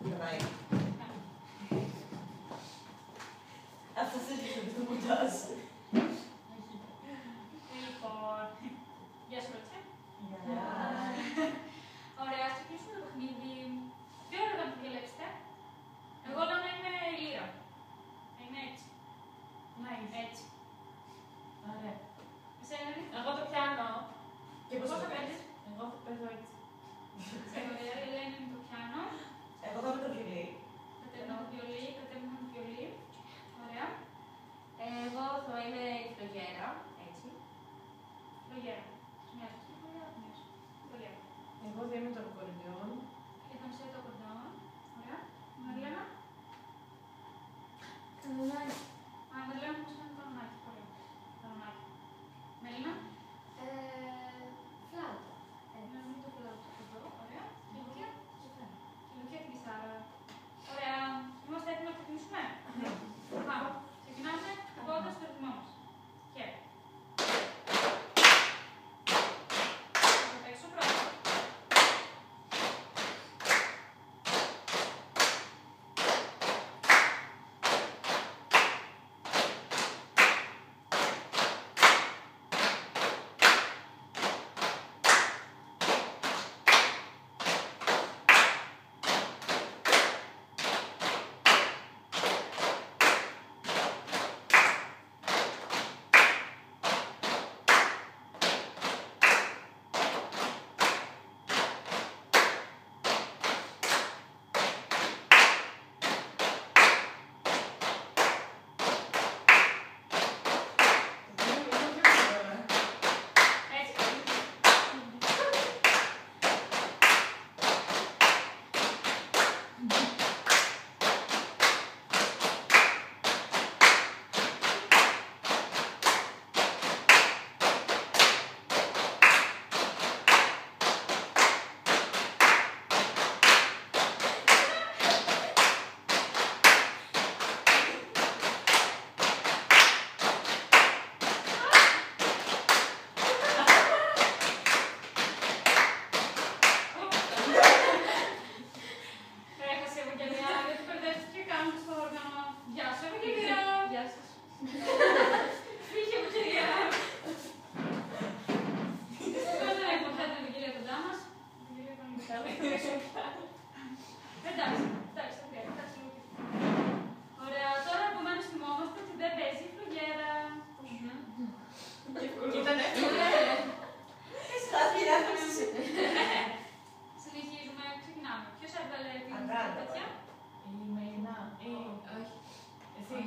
Περνάει. Αυτό δεν είναι το μοντάζ. Λοιπόν, γεια σου Ροτσέ. Γεια. Ωραία, ας ξεκινήσουμε το παιχνίδι. Τι ώρα θα διαλέξετε? Εγώ λέω να είναι η λύρα. Να είναι έτσι. Έτσι. Ωραία. Εσύ είναι. Εγώ το πιάνω. Και πώς θα παίζεις? Εγώ το παίζω έτσι. Ωραία, η Ελένη είναι το πιάνο. Εγώ θα με το βιολί. Κατέβαινα το βιολί, κατέβαινα το βιολί. Ωραία. Εγώ θα είμαι η φλογέρα, έτσι. Φλογέρα. Μοιάζει. Φλογέρα. Φλογέρα. Εγώ θα είμαι το ακορντεόν. Και θα μισέω το κορδόν. Ωραία. Μαριλένα. Κανονάκι. Α, Μαριλένα μου κάνει κανονάκι. Ωραία. Κανονάκι. Μελίνα. Φλάουτα. Να μην το φλάουτα εδώ. Ωραία. Και η Λουκία. Κιθάρα. Και η Λουκία την κιθάρα. Ωραία. Είμαστε έτοιμοι να ξεκινήσουμε? Πάμε. Ξεκινάμε ακούγοντας το ρυθμό μας. Χέρι. Θα παίξω πρώτα. Έτσι. Έχασε η Ευαγγελία, γιατί μπερδεύτηκε και κάνουμε στο όργανο. Γεια σου, Ευαγγελία. Γεια σας. Φύγε, Ευαγγελία. Δυστυχώς δεν έχουμε πια την Ευαγγελία κοντά μας. Ευαγγελία, πάμε να εντάξει, εντάξει, θα χρειάζεται. Εντάξει, λίγο πιο. Ωραία, τώρα επομένως θυμόμαστε ότι δεν παίζει η φλογέρα. Ήτανε. Συνεχίζουμε, ξεκινάμε. Ποιος έβγαλε την Αγκάλα. τέτοια? Η Μελινά. Όχι. Εσύ.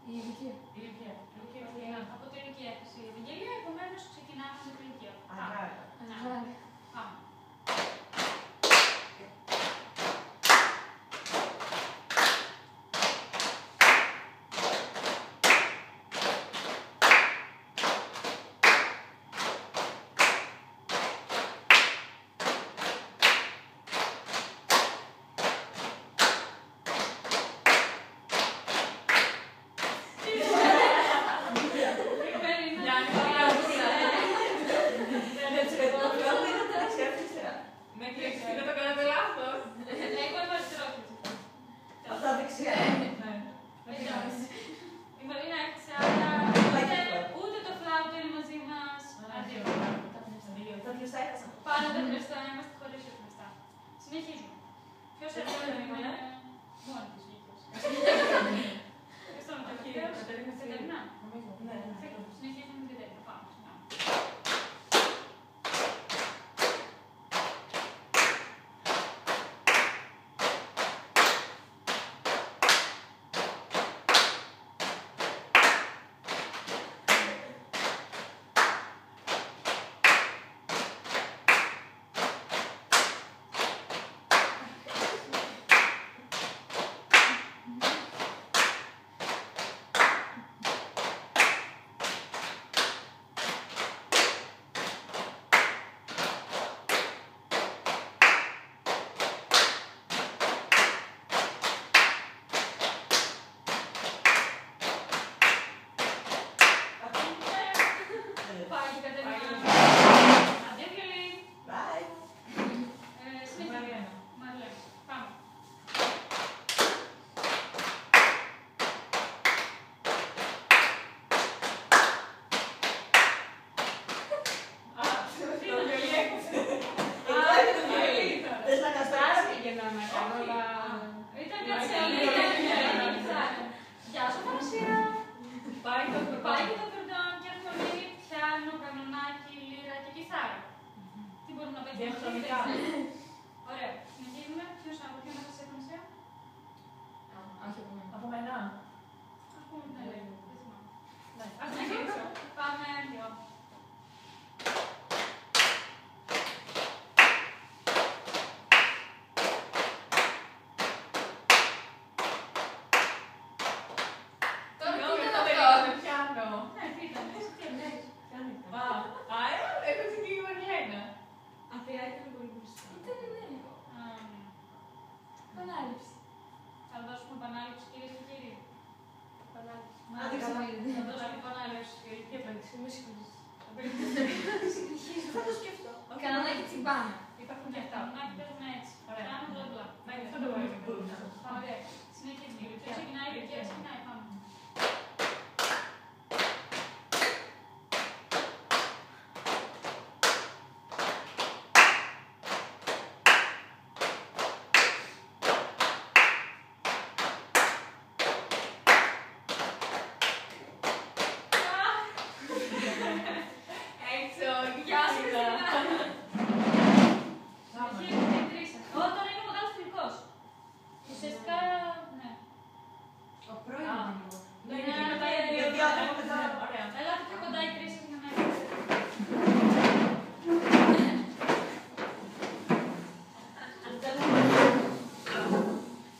Η ηλικία. Η Λουκία. Από την ηλικία έφτασε η Ευαγγελία, επομένως ξεκινάμε με την ηλικία. Πάμε. Αγκάλα. Αγάπη. Πάμε. Μελίνα. Γιάννη, Δεν έτσι, εγώ πλέον δεν είναι για να κάνω όλα. Ήταν κάτι σε άλλη. Γεια σου, Θανασία. Πάει το Πάει και το κορδόν και αρθονίδι, πιάνο, κανονάκι, λύρα και κιθάρα. Τι μπορούμε να παίξουμε διαχρονικά. Ωραία. Συνεχίζουμε. Ποιος από ποιον θα σας έχει Θανασία? Όχι από μένα. Από μένα. Ας πούμε την Ελένη. Δεν θυμάμαι. Ναι. Ας συνεχίσω. Πάμε δυο. Τώρα τι Εγώ ήταν το αυτό? πιάνω. Ναι, τι ήταν, εσύ τι εννοείς? Έχω την Μαριλένα. Αφιά ήταν πολύ μπροστά. Ήταν ελληνικό. Επανάληψη. Θα δώσουμε επανάληψη, κυρίες και κύριοι. Επανάληψη. Άντε καλά. Θα δώσουμε επανάληψη. Και παίξει. Με συγχωρείς. Θα το σκεφτώ. Κανονάκι τσιμπάνα. Υπάρχουν και αυτά. Να παίζουμε έτσι. Ωραία. Κάνουμε μπλα μπλα. Ναι, αυτό το μπορούμε. Ωραία. Συνεχίζουμε. Ποιος ξεκινάει, ποιος ξεκινάει, πάμε. Έξω, Γεια σου, Χριστίνα. Συνεχίζουμε την τρίσα. Τώρα είναι ο μεγάλος τελικός. Ουσιαστικά, ναι. Ο πρώην. Ναι, είναι μετά οι δύο Γιατί άτομα μετά. Ωραία. Ελάτε πιο κοντά οι τρεις σας για να έχετε.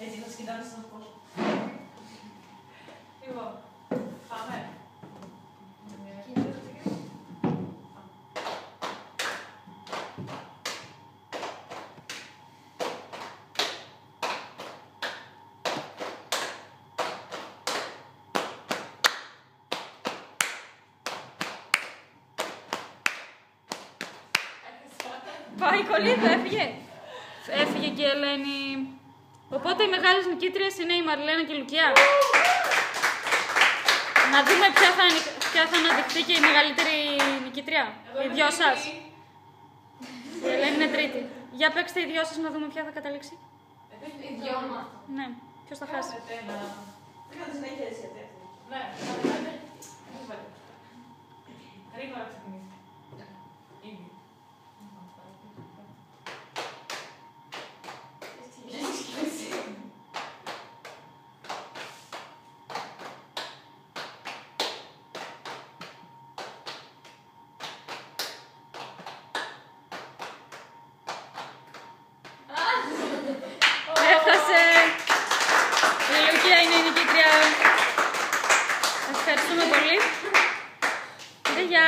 Έτσι θα σκητάνε σαν φως. Λοιπόν, πάμε. Πάει η κολλίδα, έφυγε. Έφυγε και η Ελένη. Οπότε οι μεγάλες νικήτριες είναι η Μαριλένα και η Λουκιά. Να δούμε ποια θα αναδειχθεί και η μεγαλύτερη νικήτρια. Οι δυο σας. Η Ελένη είναι τρίτη. Για παίξτε οι δυο σας να δούμε ποια θα καταλήξει. Οι δυο μας. Ναι, ποιος θα χάσει. Δεν κάνεις συνέχεια εσύ αυτή. Ναι, γρήγορα ξεκινήσει. Ήδη. Έχασε. Η Λουκία είναι η νικήτρια. Ευχαριστούμε πολύ. Γεια.